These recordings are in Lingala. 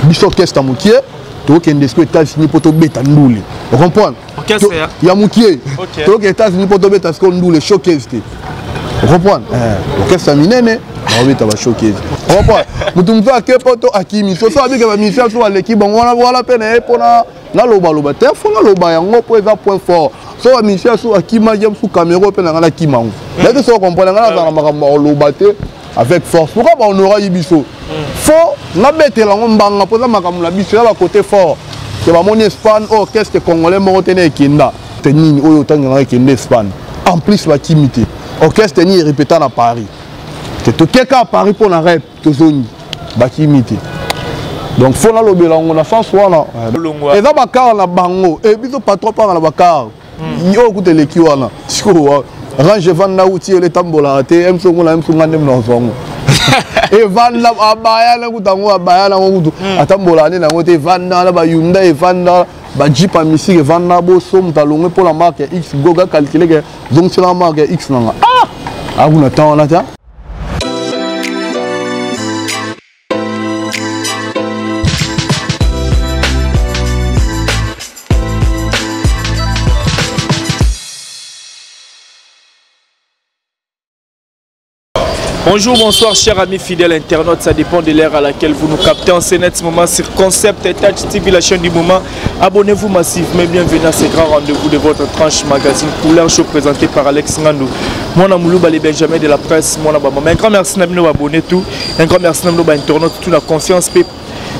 biso orchestre mokie to ke ndesco États-Unis pour to beta ndule vous comprenez orchestre ya mokie to ke États-Unis pour to beta sko ndule showcase vous comprenez orchestre minene ba beta ba showcase vous comprenez mutumzo akepo to akimi so so abike ba mission so l'équipe bon wala pena pona na loba te fo na loba yango po eza point fort so mission so akima jam sous caméra pena ngala kimangu là que so comprendre ngala za makambo loba te avec force pourquoi on aura ibiso faut na betela ngombanga poza makambo la biso ya côté fort que ba moni Espagne orchestre congolais mo tene kinda tenini oyo tangana kende Espagne en plus ba kimité orchestre ni répétant à Paris que to keka à Paris pour na rep to zoni ba kimité donc faut na lobela ngona sens wana et za bakar na bango et biso pas trop par na bakar yo kutele ki wana siko range vanda uti le tambola te emsongo na ngane mnozongo e vanda abaya na kutango abaya na ngudu atambola ne na ngote vanda na ba Hyundai vanda ba Jeep misiki vanda bo som talonge pour la marque X goga calculer que donc c'est la marque X nanga ah vous n'attend là ta. Bonjour, bonsoir chers amis fidèles internautes, ça dépend de l'ère à laquelle vous nous captez en ce moment sur Concept et Touch TV, la chaîne du moment. Abonnez-vous massivement, bienvenue à ce grand rendez-vous de votre tranche magazine Couleur Show présenté par Alex Ngandou. Moi, Namoulouba, les Benjamin de la presse, moi, un grand merci à nos abonnés, tout. Un grand merci à nos internautes, toute la confiance,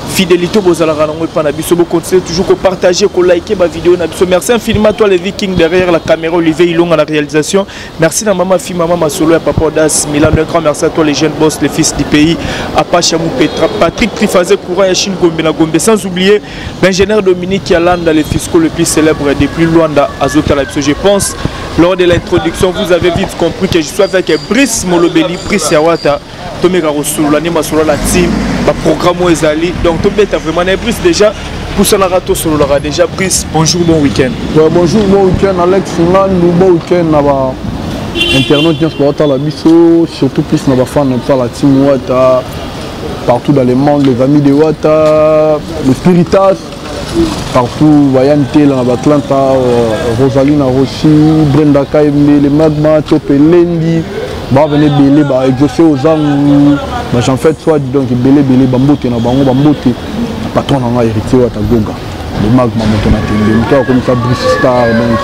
fidélité, vous allez continuer toujours à partager, à liker ma vidéo. Merci infiniment à toi les Vikings derrière la caméra, Olivier Ilong à la réalisation. Merci à maman, fille, maman, Masolo et Papa Das, Milan. Un grand merci à toi les jeunes boss, les fils du pays, Apachamou Petra, Patrick Trifazé, Courant, Yachine Gombe, la Gombe. Sans oublier l'ingénieur Dominique Yalanda, les fiscaux le plus célèbre depuis Luanda, Azota. Je pense, lors de l'introduction, vous avez vite compris que je suis avec Brice Molobeli, Brice Yawata, Tomé Garossou, l'année Masolo, la team. Programme Ezali. Donc, tu as vraiment un Brice déjà. Pour cela, tu as déjà Brice. Bonjour, bon week-end. Bonjour, bon week-end, Alex. Bon week-end, internautes, la biso, surtout plus na fan de la team Wata, partout dans le monde, les amis de Wata, les Spiritas, partout, Vayante, Atlanta, Rosalina Rossi, Brenda Kaimbe, les Magma, Topelendi. Bah venez belé bah exaucer aux âmes bah j'en fais soit donc belé bambote na bango bambote patron na héritier wa tagoga le magma moto na tende mto comme ça Brice Star donc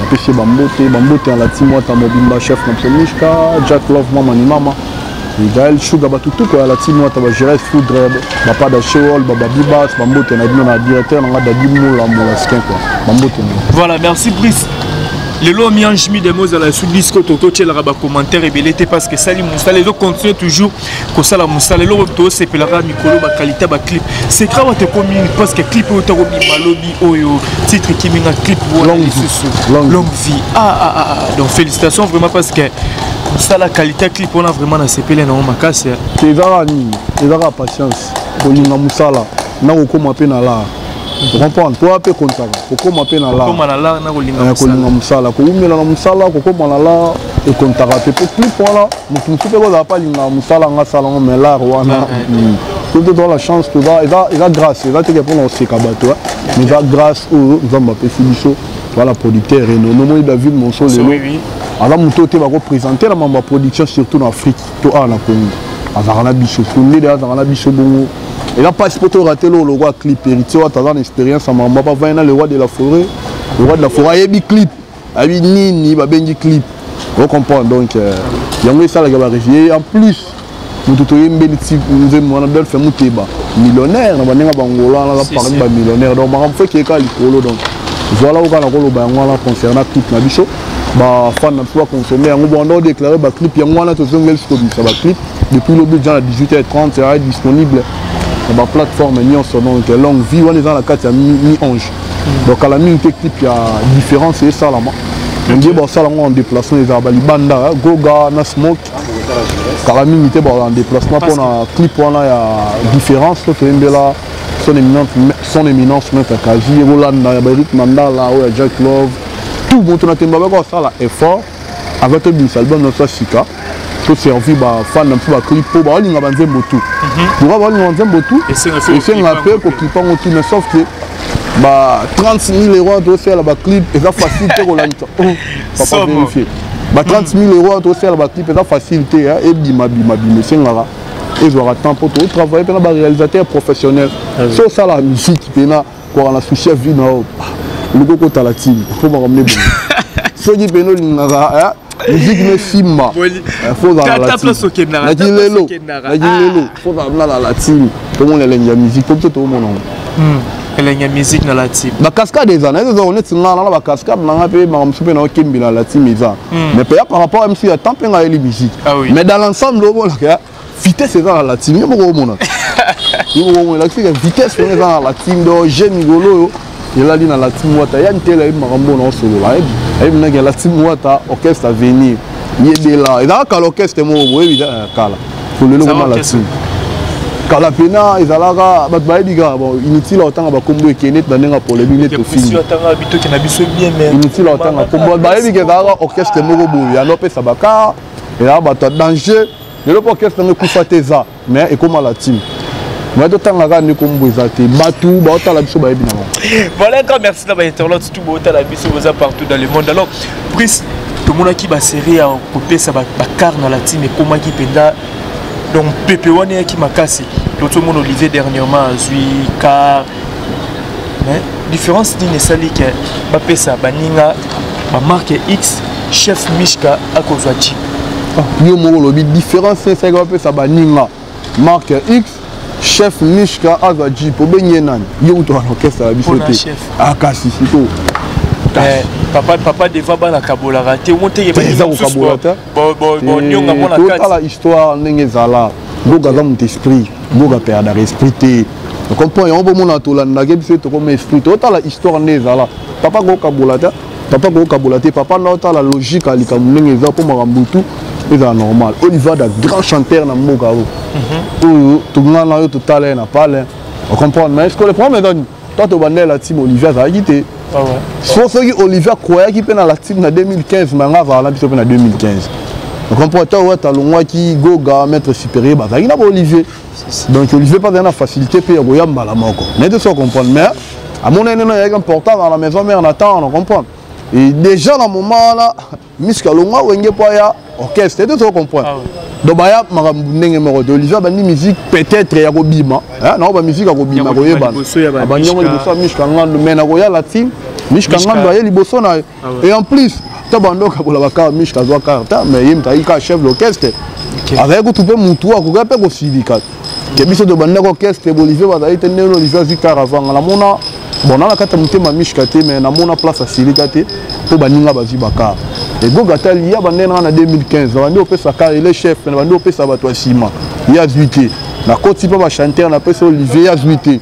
apesi bambote à la team wa ta mobimba chef Mishka Jack Love mama Gaël Sugar batutu ko la team wa ta ba Jerez Foudre ba pas da Sheol ba Bibas bambote na dino na directeur na Dadi Moula skin quoi bambote. Voilà, merci Brice. Le lot mis en chemin des mots à la sous-disco, Toto, tu as un commentaire et belleté parce que Salim Moussa, les autres continuent toujours que ça la Moussa, les autres c'est pour la Nicolo, ma qualité, ma clip. C'est grave à te communiquer parce que clip, tu as mis Malobi, Oyo, titre qui m'a clip, longue vie. Donc félicitations vraiment parce que ça la qualité clip, on a vraiment assez pelé dans ma casse. C'est la patience. Pour les Moussa là, n'a aucun appel là. Vous comprenez? Toi, tu es content. Tu es content. la chance, il a grâce. Il a été pour mais il a grâce aux voilà, producteur et nous David Monson. Alors, nous avons représenté la production surtout en Afrique. Et là, pas pour rater le roi clip, héritier, tu as une expérience à maman, papa, le roi de la forêt. Le roi de la forêt, il y a des clips. Il y a des clips. Vous comprenez? Donc, il y a ça qui va arriver. En plus, nous avons fait millionnaire. Nous avons fait millionnaire. Donc, on fait qu'il y a donc voilà où on a concernant clip. Fan n'a consommé, on a déclaré le clip, il y a un clip. Depuis le budget à 18h30, c'est disponible. La plateforme donc longue vie on est dans la carte mi-ange donc à la mi-clip il y a différence c'est ça là on dit bon ça là en déplacement les Banda Goga na Smoke à la mi-unité en déplacement pour un clip on a différence son éminence maître Kazi Roland Eric Mandala Jack Love tout bon on a ça là est fort avec le album notre Sika to servi ba fan un peu ba clip po ba linga banze motu pour ba linga banze motu et c'est un peu ko clip en tout mais sauf que ba 30 000 € to faire ba clip et ça facilité ko lanta papa vérifier ba 30 000 € to faire ba clip et ça facilité et bima c'est ngara et je attends pour tout travailler pendant ba réalisateur professionnel so ça la musique pena ko na souci vie na le go ko talatine faut me ramener bon so di peno lingara musique ne simba faut dans la latine faut dans la latine comment les la musique pour tout le monde la musique na latine ba cascade des années on est là ba cascade na pe ma msupe na kimbi na latine eza mais par rapport à MC à temps penga les musique mais dans l'ensemble on la vitesse c'est dans la latine yo mo mona yo la vitesse c'est dans la latine do jeune rigolo il a dit dans la team Wata, il y a une telle marambo dans solo là. Il y a la team Wata orchestre à venir. Il est là. Il y a un orchestre moi oui kala. Pour le moment la team. Kala pena ils alaga bat ba diga bon inutile autant ba combo ekenet dans nga pour le minute au fini. Inutile autant ba combo ba diga za orchestre moi boy. Ya no pe sabaka. Et là ba danger. Le orchestre ne kufa teza mais et comment la team. Voilà, encore merci d'avoir interloqué tout le monde partout dans le monde. Alors, Brice, tout le monde qui va serrer à couper sa car dans la team et comment qui penda. Donc, Pepe Wane qui m'a cassé. L'autre monde Olivier dernièrement a eu car. Mais, différence d'une salle qui va payer sa baninga, ma marque X, chef Mishka à cause de Jeep. Yo mo la différence c'est que va payer sa baninga, marque X. Chef Mishka Azaji pour baigner nan yo to l'orchestre la bisoté ah kasi sito papa deva bana kabola raté monter y bon nyonga mona kati la histoire ndenge zala boga za mon esprit boga perdre esprit tu comprends on bo mona to la ndage bisoto comme esprit to la histoire ndenge zala papa go kabola papa na ta la logique alika ndenge za pour marambutu c'est normal. Olivier est grand chanteur dans mon gars. Tout le monde tout à l'heure n'a pas l'air. On comprend. Mais est-ce que le problème est toi tu vas la team Olivier a quitté. Sauf que Olivier croyait qu'il peut dans la team en 2015, mais on va la team en 2015. On comprend. Toi tu as le mois qui goga maître supérieur, bah il n'a pas Olivier. Donc Olivier pas dans la facilité puis il y a mal encore. Mais de ça comprendre. Mais à mon avis il est important dans la maison mère on attend, on comprend. Et déjà dans le moment là, Miska Longa ou Poya orchestre, tu comprends. Donc il y a de Olivier bandi musique peut-être ya Robima, non pas musique à Robima, Miska Ngando mais na Royal la team, Miska Ngando ya liboso na et en plus tu bando ka bola baka Miska zo carte mais il est chef d'orchestre. Avec tout peu mutua ko gape ko syndicat. Que biso de bando orchestre Olivier va d'aller tenir Olivier Zikar avant la mona. Bon, on a quand même ma Mishkate, mais on a place à Silikate pour Baninga Bazibaka. Et Gogata, il y a en 2015, on a fait sa carrière, il est chef, on a fait sa batoissima. Il y a 8 ans. La côte, si pas chanter, on a fait Olivier, il y a 8 ans.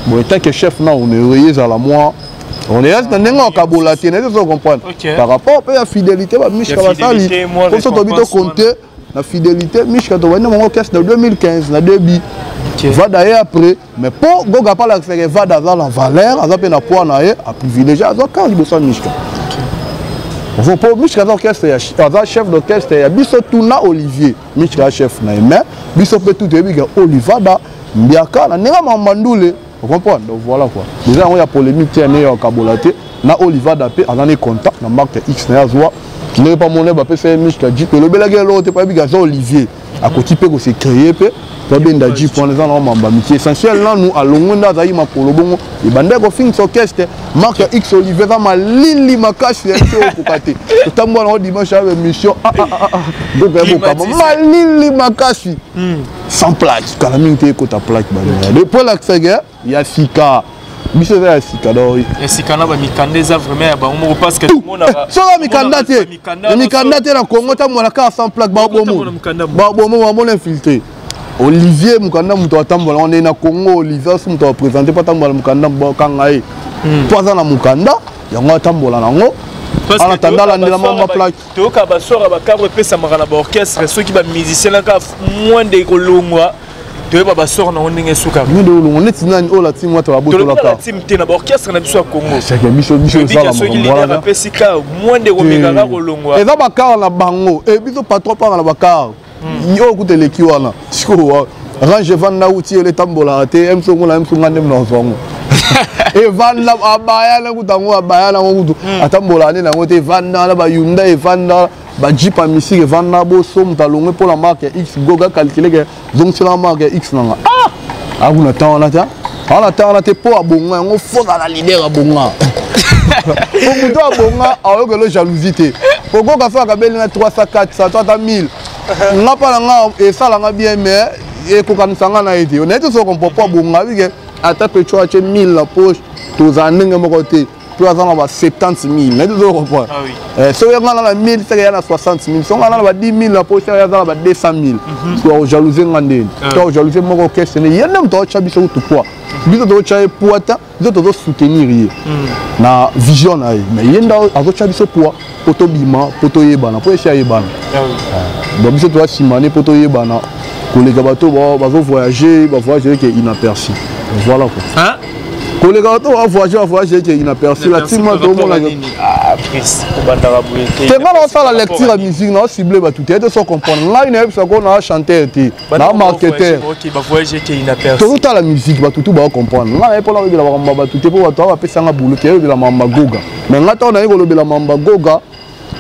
Bon, tant que chef, on est réalisé à la mois. On est resté dans le Kabola, vous comprenez. Par rapport à la fidélité, Mishka Basali, pour ça, on a compté la fidélité, Mishka, on a mon orchestre de 2015, on a 2 billes. Va d'ailleurs après, mais pour Goga pas la faire va dans la valeur, à peine à point à privilégier, à quand il bosse Mishka. On va pas Mishka d'orchestre, chef d'orchestre, il y a Bisso Tuna Olivier, Mishka chef na mais Bisso peut tout début Olivier da Mbiaka na nenga Mandoule, vous comprenez. Donc voilà quoi. Déjà on y a polémique tiene au Kabolaté, na Olivier da pe en contact na marque X na zoa. Ne pas mon ba pe c'est Mishka Jeep le belage l'autre pas biga Olivier. À côté peut que c'est créé pe Babenda Jeep pour les gens mamba mais essentiel là nous allons on a zaï ma pour le bon et bande ko fin orchestre marque X Olivier va ma lili makashi au pokaté tout moi on dimanche avec mission donc ma lili makashi sans plaque quand même tu écoute ta plaque depuis la guerre il y a Sika Monsieur va Sika donc et Sika na ba mikandeza vraiment ba on parce que tout le monde a so mikandate na Congo ta moi la carte sans plaque ba bon mon infiltré Olivier Mukanda muto atambola on est na Congo Olivier muto présenter pas tambola Mukanda bokanga e poza na Mukanda yango atambola nango en attendant la ndela plaque to ka ba sora ba cadre pesa makana ba orchestre ceux qui ba musicien là ka moins de kolongwa Tu es pas sort na ondenge suka. Nous de on est nani o la team wa to la boto la ka. La team te na orchestre na biso Congo. C'est que biso ça la mo. La pesika moins de romega la kolongwa. Et ça ba car na bango. Et biso patron par na ba car. Yo ku te leki wana. Siko range van na uti le tambola te emso ngona emso ngande mno zongo. Et van la abaya na kutango abaya na ngudu. Atambola ne na ngote van na ba Hyundai van na ba Jeep a misiki van na bo som talonge pour la marque X goga calculer que donc c'est la marque X nanga. Ah vous n'attend là ta. On attend là te pour abonga on faut la leader abonga. Pour muto abonga ayo que le jalousie. Pour goga fa ka belinga 300 400 300 1000. Nga pa nga et ça la nga bien mais et ko kan sanga na été. On est tous on peut pas abonga que attaque tu as 1000 la poche tous en ndenge mo côté. Tu as 70 000. Mais tu comprends. Ah oui. Si on a 1000, c'est 60 000. Si on a 10 000, la poche est 200 000. Tu as jalousie ngandé. Tu as jalousie mon orchestre. Il y a même toi tu as biso tout poids. Biso tu as poids ta, biso tu dois soutenir. Na vision na. Mais il y a un tu as biso poids. Poto bima, poto yebana, poto cher yebana. Ah oui. Donc biso tu as simane poto yebana. Collègue bateau va voyager qui est inaperçu. Voilà quoi. Hein? Les gars, on va voyager qui est inaperçu. La team tout le monde a dit. C'est vraiment ça la lecture à musique, non ciblé tout. Tu dois comprendre. Là, il y a ce qu'on a chanté, là marketeur. Ok, va voyager qui est inaperçu. Tout la musique, tout va comprendre. Là, il faut la de la mamba tout. Tu peux voir après ça, on a boulot qui est de la mamba goga. Mais là, on a eu de la mamba goga.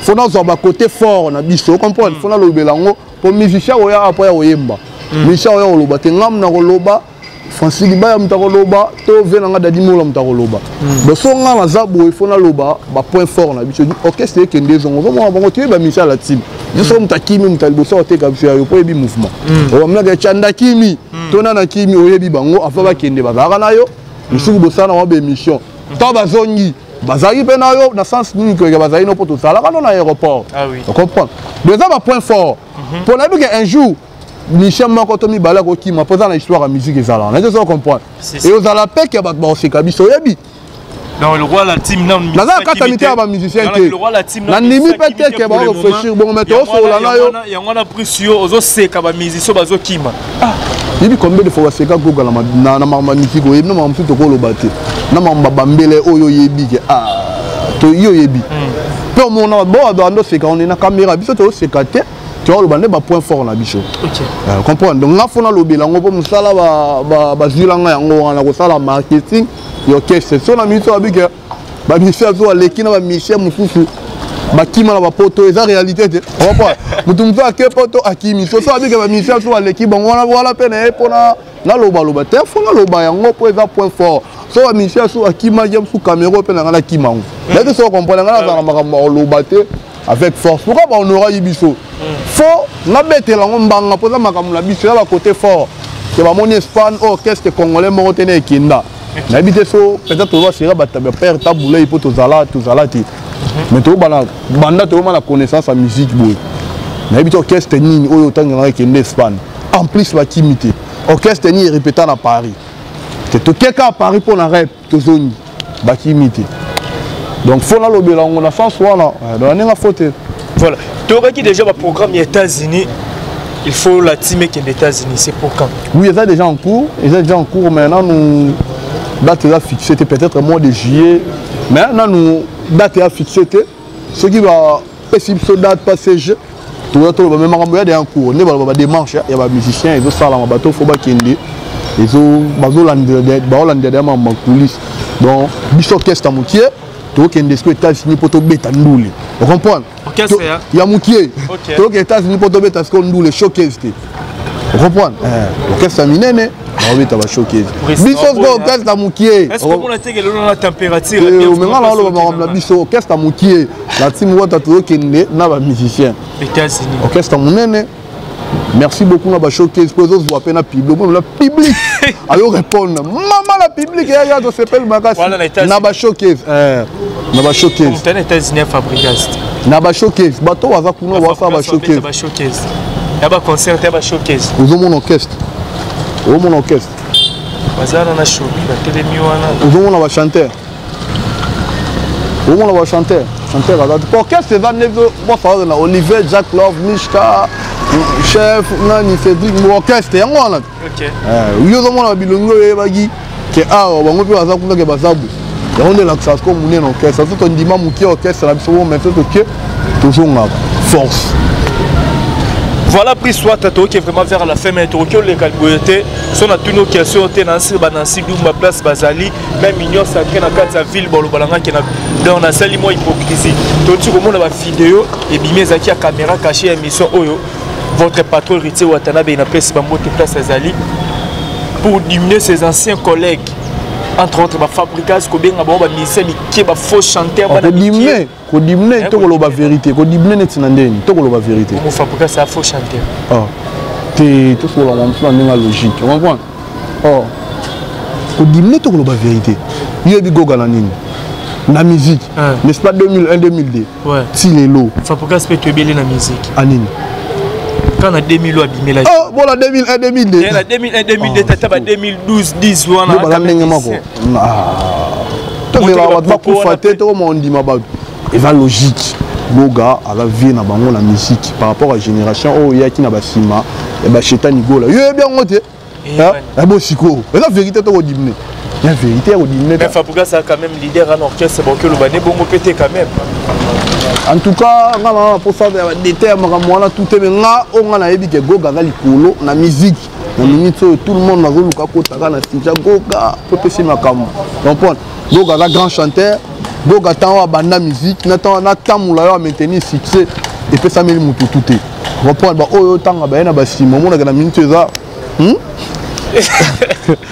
Faut nous avoir côté fort, on a dit ça. Comprendre. Faut nous le lango pour musicien oya après oyemba. Musicien oya oloba. Tengam na oloba. Francis Libaya mtakoloba to venanga dadimola mtakoloba bosonga na zabo ifona loba ba point fort na biso orchestre ke ndezongo zo mo bango tiye ba misa la team biso mtakimi mtaliboso te ka biso yo po ebi mouvement o mna ke chanda kimi tona na kimi oyebi bango afa ba kende bazaka na yo bisuku bosana wa be mission to bazongi bazaki pe na yo na sens nini que bazali no poto sala kana na aéroport. Ah oui, tu comprends. Mais ça va point fort pour la que un jour Michel Makotomi bala ko ki ma posa na histoire à musique ezala. On est comprendre. Et aux ala pe ki ba se kabiso yebi. Non, le roi la team non. Na za katamité ba musicien te. Le roi la team na nimi peut-être que ba réfléchir bon mais to so la na yo. Ya ngona prisio ozo seka ba musicien bazo kima. Ah, yebi combien de fois seka goga na magnifique yebi na mamtu to ko lo baté. Na mamba bambele oyo yebi ke to yo yebi. Pe mon na bo ando seka on est na caméra biso to seka te. Tu vois le bandé ba point fort na biso. OK. Comprendre. Donc là faut na lobela ngo po musala ba zilanga yango na ko sala marketing yo orchestre. So na mito abike ba Michel zo lekina ba Michel mususu ba kima na ba poto eza réalité te. Comprendre. Mutumzo ake poto akimi. So abike ba Michel zo leki bango na wala pena e pona na loba te faut na loba yango po eza point fort. So ba Michel zo akima jam su caméra pena na kima ngo. Là tu so comprendre na za makambo loba te avec force. Pourquoi on aura Ibiso? Faut na bête la mbanga posa makambo la biso la côté fort. Que ba mon Espagne orchestre congolais mo tene kinda. Na bité so peut-être on va sera batabe père taboulé pour to zala ti. Mais to bana banda to ma la connaissance en musique boy. Na bité orchestre nini oyo tanga kende Espagne. En plus la timité. Orchestre ni répétant à Paris. C'est to quelqu'un à Paris pour na rep to zone ba timité. Donc faut na lobela on a sens wana. Donc on a faute. Voilà. Tu aurais qui déjà un programme aux États-Unis. Il faut la team qui est aux États-Unis. C'est pour quand? Oui, il est déjà en cours. Il est déjà en cours. Maintenant, nous date est fixée. C'était peut-être au mois de juillet. Maintenant, nous date est fixée. Ce qui va possible ce date passer. Tout le monde même il y a en cours. Il y a des démarches. Il y a des musiciens. Ils ont ça là. Bateau faut pas qu'il y ait. Ils ont Hollande en coulisses. Donc, biso orchestre moutier. Tout qui est des États-Unis pour te bêta ndoule. Vous comprenez? Il y a moutier. Tout qui est États-Unis pour te bêta ndoule showcase. Vous comprenez? Orchestre minene, on va bêta showcase. Biso orchestre moutier. Est-ce que vous avez la température? Maintenant on a biso orchestre moutier. La team wata tout qui est na ba musicien. États-Unis. Orchestre minene. Merci beaucoup na ba showcase pour les autres peine public. Le public a répondre. Maman la public il y a de s'appelle Makasi. Na ba showcase. Na ba showcase. Comme t'es États-Unis fabricast. Na ba showcase. Bato waza kuno wa fa ba showcase. Ba showcase. Ya ba concert ya ba showcase. Ozo mon orchestre. O mon orchestre. Bazana na show, ba télémi wana. Ozo mon ba chanteur. O mon ba chanteur. Chanteur là. Orchestre va nezo bo fa na Olivier Jack Love Mishka. chef nani Cédric orchestre yango wana yo zo mona bilongo yebaki ke awa bango pe baza kuna ke bazabu yango nde lakisa ko munene orchestre so to ndima muki orchestre na biso mais so to ke toujours ngaka force. Voilà, pris soit qui est vraiment vers la fin, mais Tokyo, les calboyetés, sont à tous nos questions, Nancy, Banansi, Douma, Place, Bazali, même Mignon, Sacré, dans la ville, Bolobalanga, qui est dans la salle, moi, hypocrisie. Tout le monde a une vidéo, et bien, Zaki a caméra cachée, émission Oyo, votre patron, Riti Watanabe, il a appelé Sibambo, Place, Azali, pour diminuer ses anciens collègues. Entre autres, ma fabrication, combien de musiciens qui sont faux chanteurs. Ko dimne to ko loba vérité, ko dimne net nandeni, to ko loba vérité. Mon fabrication c'est faux chanteur. Ah. Te tout sur la même logique, tu comprends? Oh. Ko dimne to ko loba vérité. Yo bi goga na nini? Na musique. N'est-ce pas 2001 2002? Ouais. Si les lots. Fabrication peut te bien la musique. Anini. Quand on a 2000 lois abîmé la. Oh, bon la 2001 2002. La 2001 2002 t'as pas 2012 10 lois na. Ba ndenge mako. Ah. To va ko faté to mo ndima ba. Et va logique. Boga à la vie na bango la musique par rapport à la génération oh ya qui na basima et ba chetani go là. Yo bien ngote. Ah bon siko. Et la vérité to dimné. La vérité au dimné. Mais Fabuga ça quand même leader en orchestre bon que le bané bongo pété quand même. En tout cas, ngala pour ça des termes ngala tout est nga on ngala yebi ke goga za likolo na musique. Na minute tout le monde na zo luka ko taka na sija goga peut pesi makambo. Comprendre. Goga za grand chanteur. Goga tant à banda musique, n'attend na tamula à maintenir succès et puis ça met le moutou tout est. Reprendre bah oh tant à na basi moment na minute ça.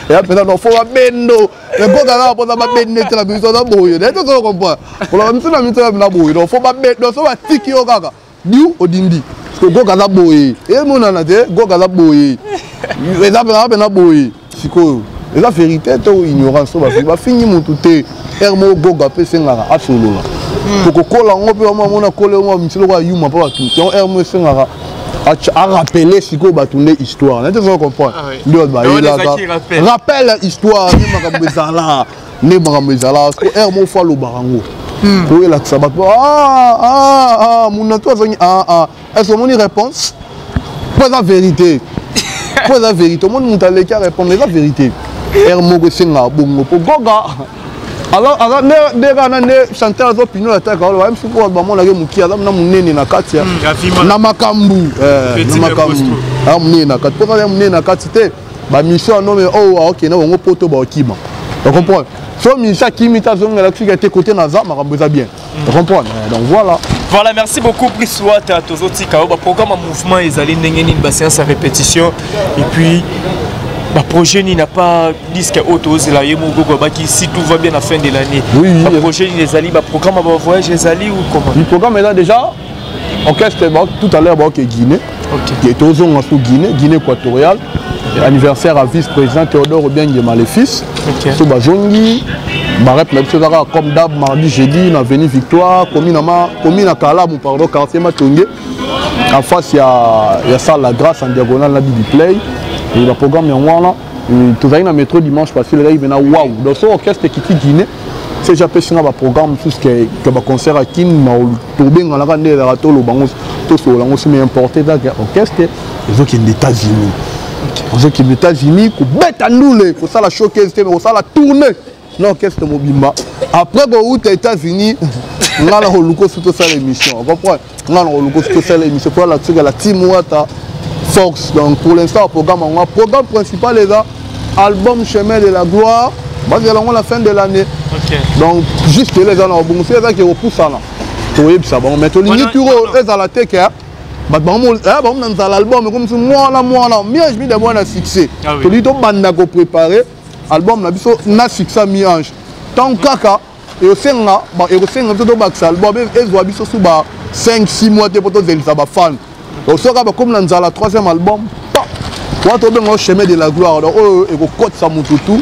Et après non faut bendo. Le goga là pour ça bendo la musique ça boyo. N'est-ce que comprendre. Pour la musique na minute na boyo. Donc faut bendo so va tiki yo gaga. Diu odindi. Parce que goga là boyo. Et mon na te goga là boyo. Les après na boyo. Siko. Et la vérité est ignorance va finir mon tout est hermo goga pe sengara asolola pour kola ngope mona kola mo mitsilo kwa yuma pa tout on hermo sengara a rappeler siko batunde histoire n'est-ce que vous comprenez ndio ba rappelle histoire ni makambo ezala ne makambo ezala ko hermo fa lo barango pour la sabat mon to azongi est-ce que mon réponse pas la vérité pas la vérité mon mutale qui répondre la vérité hermo ko sengara bongo pour goga. Alors déjà ne chanteur aux opinions la tête alors même si pour ba mon la muki ala na munene na kati na makambu na makambu ah munene na kati pour ça munene na kati te ba mission non mais oh OK na ngo poto ba okima tu comprends so mission kimita zonga la fika te côté na za makambu za bien tu comprends donc voilà merci beaucoup Priswat à tozoti ka ba programme mouvement ezali ndenge nini ba séance à répétition et puis le projet n'a pas disque auto, si tout va bien à la fin de l'année. Oui, le projet les alliés, le programme va voyage les alliés ou comment? Le programme est là déjà. Orchestre tout à l'heure Guinée. Qui est aux zones sous Guinée équatoriale. Anniversaire à vice-président Théodore Obiang les fils. Sous Bazongi. Barrep la chose comme d'hab mardi jeudi dans l'avenue Victoire, commune à Kala, pardon, quartier Matongé. En face il y a ça la grâce en diagonale la Bibi Play. Et le programme est en tout ça, il y a un métro dimanche parce que là, il y a waouh. Dans ce orchestre qui est Guinée, c'est déjà un programme, tout ce qui est un concert à Kin, tout bien, on a rendu la rato, le bango, tout ce qui est importé dans l'orchestre, les autres qui sont des États-Unis. Les autres qui sont des États-Unis, qui bête à nous, pour ça la showcase, pour ça la tournée, l'orchestre Mobimba. Après, quand on est aux États-Unis, on a tout ça l'émission. Vous comprenez? On a tout ça l'émission. Pour la team Wata. Fox. Donc pour l'instant, le programme principal est là, album Chemin de la Gloire, basé à la fin de l'année. Donc juste les gens c'est ça qui repousse ça là. Mais tu lis tu es à la tech l'album comme si moi là mieux je de moi succès. Tu lis ton bande ko préparer album na biso na succès miange. Tant kaka et au senga et au senga tout bax album et zo biso sous 5 6 mois te poto zelisa ba fan. Donc, comme dans le troisième album, quand on a le chemin de la gloire, et qu'on côte ça tout,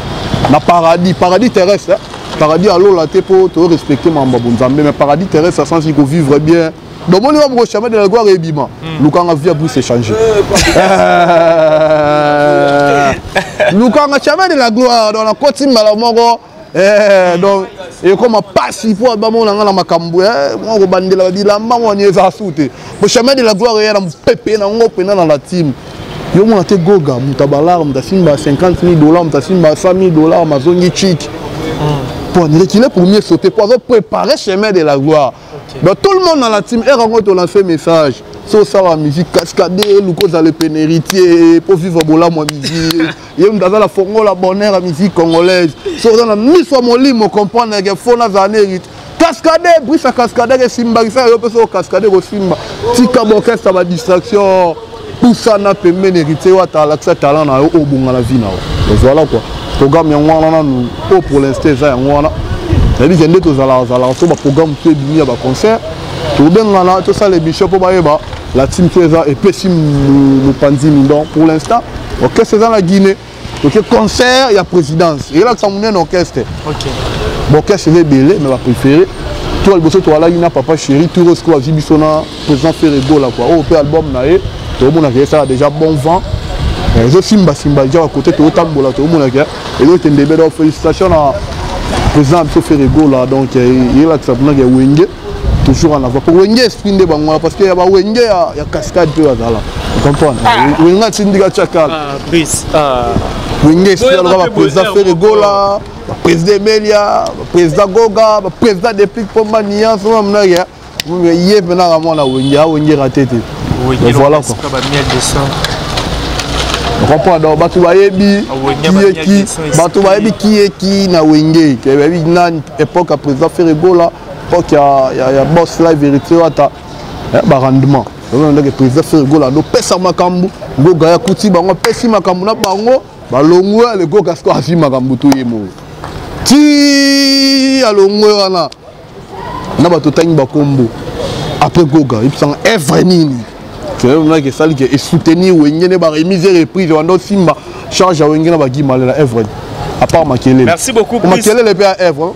na paradis terrestre, paradis à l'eau là pour respecter ma babunzambe, mais paradis terrestre, ça sent qu'il faut vivre bien. Donc, on a le chemin de la gloire et bima. Nous quand on a vu à bout s'échanger. Nous quand on a le chemin de la gloire, dans la côte malamogo, Donc et comme passe il faut bamo na ngala makambo moi ko bandela bilamba moi ni za soute le chemin de la gloire ya na pepe na ngope na la team yo mo te goga mutabalar mutasimba $50,000 mutasimba $100,000 mazongi chic pour qu'il est pour mieux sauter pour préparer le chemin de la gloire. Donc tout le monde dans la team est rencontré on a fait message sur ça la musique cascadée le cause le pénéritier pour vivre bola moi musique il y a dans la fongo la bonheur la musique congolaise sur dans la mise sur mon lit me comprendre que faut na zané cascadé puis ça cascadé que simba ça yo peut so cascadé au simba tika boka ça va distraction tout ça n'a pas mérité ou ta talent na au bon la vie na donc voilà quoi programme yango nous pour l'instant ça yango na c'est dit que tous ala so ba programme qui bien ba concert tout bien là tout ça les bishops pour ba la team César et Pessim nous panzi donc pour l'instant OK César la Guinée OK concert il y a présidence et là ça mon orchestre OK bon orchestre c'est belé mais va préférer toi le bosso toi là il n'a papa chéri tout ce qu'on a vu bisona président Ferrego là quoi au album na et tout le monde a ça déjà bon vent je simba déjà à côté tout tambola tout le monde a et l'autre une belle félicitations à président Ferrego là donc il a que ça n'a Wenge toujours en avant pour Wenge sprint de bango parce que y a ba Wenge il y a cascade peu à là vous comprenez Wenge tindika chakal Brice Wenge c'est le président Ferrego là président Belia président Goga président des Pic Pomania so amna ya yé bena moi na Wenge raté voilà quoi comprends donc batu bayebi qui na Wenge que bayebi nan époque à président Ferrego là époque il y a boss live vérité ata ba rendement donc le président Ferrego là no pesa makambu ngoga ya kuti bango pesi makambu na bango balongwe le goga sko afi makambu to yemo ti alongwe wana na bato tangi bakombo après goga il s'en est vraiment que ça qui est soutenir Wenge ne ba remise reprise wando simba charge à Wenge na ba gi malela Evren à part Makele. Merci beaucoup Brice. Makele le père Evren.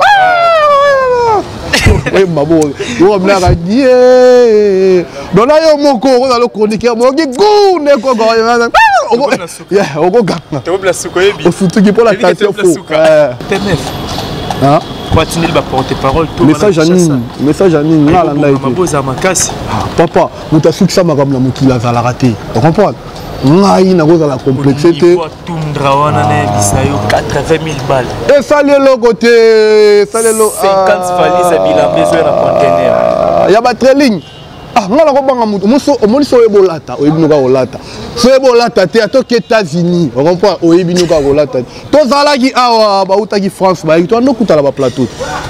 Oui mabo yo mna ga die dona yo moko ko le chroniqueur mo gi go ne ko go ya ogo ga te obla suko yebi o futu ki pour la station fou TMF hein continue ba porte-parole tout message à Nini na landa été maboza makasi papa muta sukisa makamla mukila za la raté tu comprends ngai na koza la complexité tundra wana na bisayo 80,000 balles et ça le côté ça le 50 valises bilambe zo na container ya ba trailing ngala ko banga mutu muso omoniso ebolata oyebinuka olata so ebolata te atoki États-Unis on comprend oyebinuka olata to zalaki awa ba utaki France ba to ndokutala ba plateau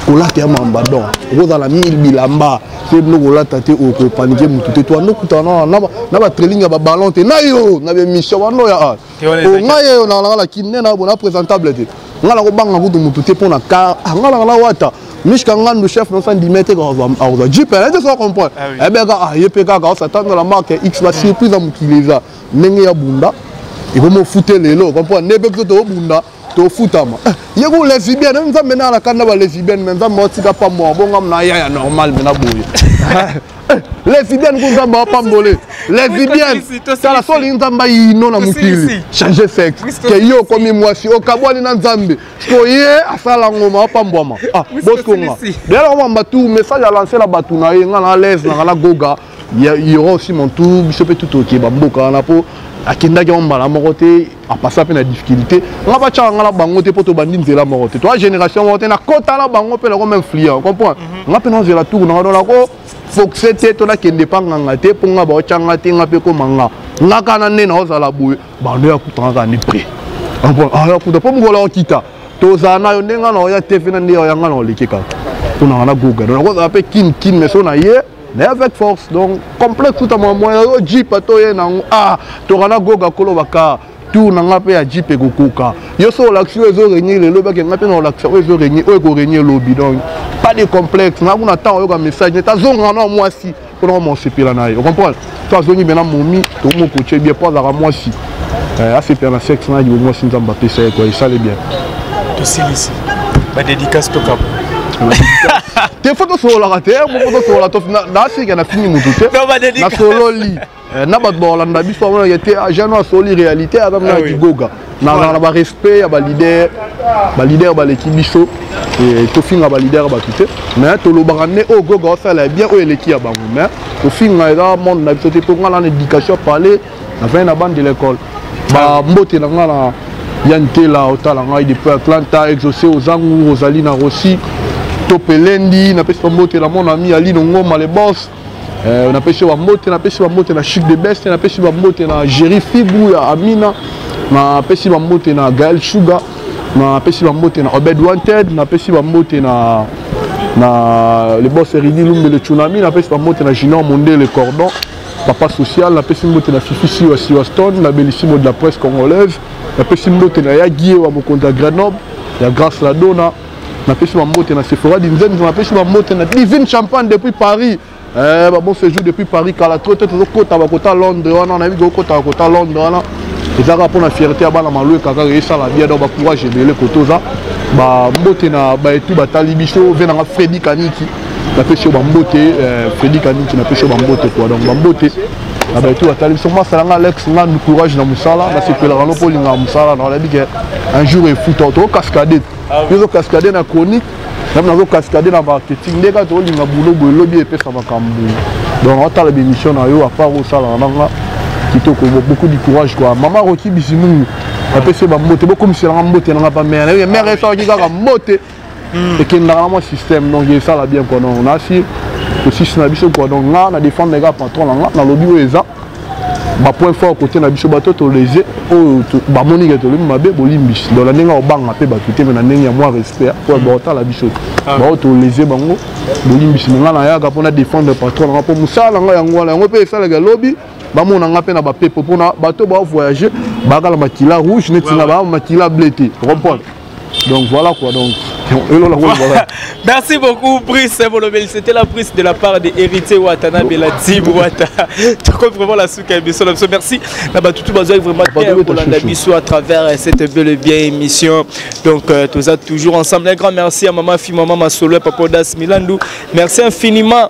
olata ya mamba don okozala 1000 bilamba so ebinuka olata te oko panique mutu te to ndokutana na ba trailing ya ba ballon te na yo na be mission wano ya ngaye na ngala kinne na bona présentable te ngala ko banga kutu mutu te pona ka ngala ngala wata Mishka ngando chef non 110 mètres à Jeep, elle ça comprend. Eh bien yepeka ka s'attendre la marque X va surprise à mukiliza. Nenge ya bunda. Il va me foutre les lots, comprend nebe to bunda, to futama. Yego lesbienne, même ça maintenant la canne ba lesbienne, même ça moi tika pas moi, bon ngam na ya normal mena boye. Lesbienne ko ngamba pas mbolé. Lesbienne, ça la soli nzamba ino na mukili. Changer sexe. Que yo comme moi si o kabwani na nzambe. Ko ye asala ngoma pa mbwama. Ah, bosko nga. D'ailleurs on va tout message à lancer la batuna ye nga na l'aise na la goga. Il y aura aussi mon tout, je peux tout OK ba mboka na po akenda ki on bala moroté a passer pe na difficulté. On va tcha ngala bango te poto bandi nzela moroté. Toi génération moroté na kota la bango pe la comme influent, comprends? On pe na nzela tour na la ko faut que c'était to na kende pa nganga te po nga ba tchanga te nga pe ko manga. Ngaka na ne na ozala boye, bando ya kutanga ni prix. Comprends? Ah ya kuta po ngola okita. Tozana yo ndenga na ya te fina ndi ya nga na likeka. On a goga. Donc on appelle kin mais so na ye mais avec force donc complexe tout à moi jeep atoye na to kana goga kolo baka tout na ngape ya jeep e kokoka yo so l'action ezo régner le lobaka ngape na l'action ezo régner o ko régner lobby donc pas de complexe na kuna temps yo ka message ta zonga na moi si pour mon sepela na yo comprends toi zongi bena momi to mo ko che bien pas à moi si a fait per na sexe na yo moi si nzamba pesa quoi ça le bien to silisi ba dédicace to cap Te photos sur la raté, mon photo sur la top, na c'est qu'il y a fini mon tout. Na solo li. na bato balanda biso bamona ete agent no asoli réalité aza mona kigoga na barespect ya balider baleki biso tofinga balider bato te mais tolobaka nde oyo goga osala bien oyo eleki ya bango mais tofinga eza monde na biso te mpo nga na éducation parler na fin na bande de l'école bambote na nga na yantela otala ngai depuis Atlanta exaucé ozangu ozali na Rossi topelendi napesi bambote na mon ami Alino Ngoma le boss napesi bambote na Chic de Best napesi bambote na Jerry Fibu ya Amina napesi bambote na Gaël Sugar napesi bambote na Obed Wanted napesi bambote na le boss Eridi Lumbe le Tsunami napesi bambote na Junior Mondé le Cordon Papa Social napesi bambote na Fifi Siwa Stone na Bellissimo de la presse congolaise napesi bambote na Yagie wa Mokonda Grenoble ya Grâce la Dona napesi bambote na Sephora Dinzen napesi bambote na Divine Champagne depuis Paris bon séjour depuis Paris kala trop tôt tozokota bakota Londres wana na bigo kota bakota Londres wana ezaka mpona fierté ya bana malue kaka esala bien donc bacourage ebele kotoza bambote na baetu batali biso ve nanga Fredi Kaniki napesi yo bambote Fredi Kaniki napesi yo bambote quoi donc bambote na baetu batali biso masala nga Alex nga courage na mosala nasepelaka no mpo olinga mosala na olabi ke un jour efuta tokascade tozokascade na chronique nazo cascader na marketing ndeka tolinga boulot boye lobi epesa makambo donc otala bémission na yo à part osala nanga kitoko beaucoup de courage quoi maman Roki Bisimungu apesi bambote bokomiselanga mbote nanga pa mère mère esalaki kaka mbote ekendaka mwa système donc esala bien quoi donc nasi osisi na biso quoi donc nga na défendre les gars patron nanga nalobi oyo eza point fort côté na biso bato toleze oyo bamoni ke tolemi mabe bolimbisi donc la ndenge obanga mpe bato te me na ndenge ya mwa respect po baotala biso bao toleze bango bolimbisi me nga nayaka mpona défendre patron nanga mpo mosala nanga yango wana yango mpe esalaka lobi bamona nga mpe na bapepo mpona bato baovoyage bakala makila rouge neti na bamakila bleu te comprendre donc voilà quoi donc merci beaucoup Brice Bolobeli, c'était la prise de la part de Héritier Ouattana Belati Ouatta. Tu comprends vraiment la souka émission. Merci. Tout besoin vraiment de à travers cette belle et bien émission. Donc tous êtes toujours ensemble. Un grand merci à maman, fille, maman, ma solo, papa Das Milandou. Merci infiniment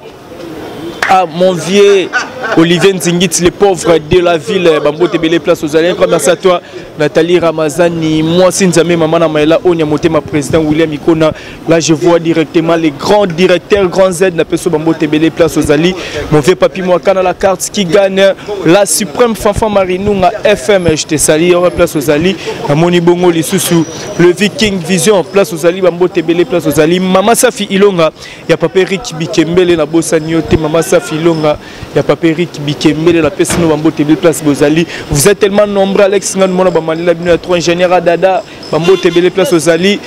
à mon vieux Olivier Nzingit, les pauvres de la ville, Bambo Tebele Place aux Alliés. Merci à toi, Nathalie Ramazani, moi, Sinzame, Maman Namaela, Onyamote, ma président William Ikona. Là, je vois directement les grands directeurs, grands Z, la personne Bambo Tebele Place aux Alliés. Mon vieux papi Mouakana, la carte qui gagne la suprême Fanfan Marinounga FM, je te salue, Place aux Alliés. Moni Bongo, les Soussou, le Viking Vision, Place aux Alliés, Bambo Tebele Place aux Alliés. Maman Safi Ilonga, il y a Papa Rick Bikembele, la Bossaniote, Maman Safi Ilonga, il y a Papa Rick Bikembele, la personne Bambo Tebele Place aux Alliés. Vous êtes tellement nombreux, Alex Nganmona, Bamalila, Bino, ingénieur Dada, Bambo Tebele Place aux Alliés.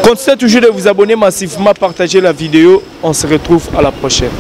Continuez toujours de vous abonner massivement, partager la vidéo. On se retrouve à la prochaine.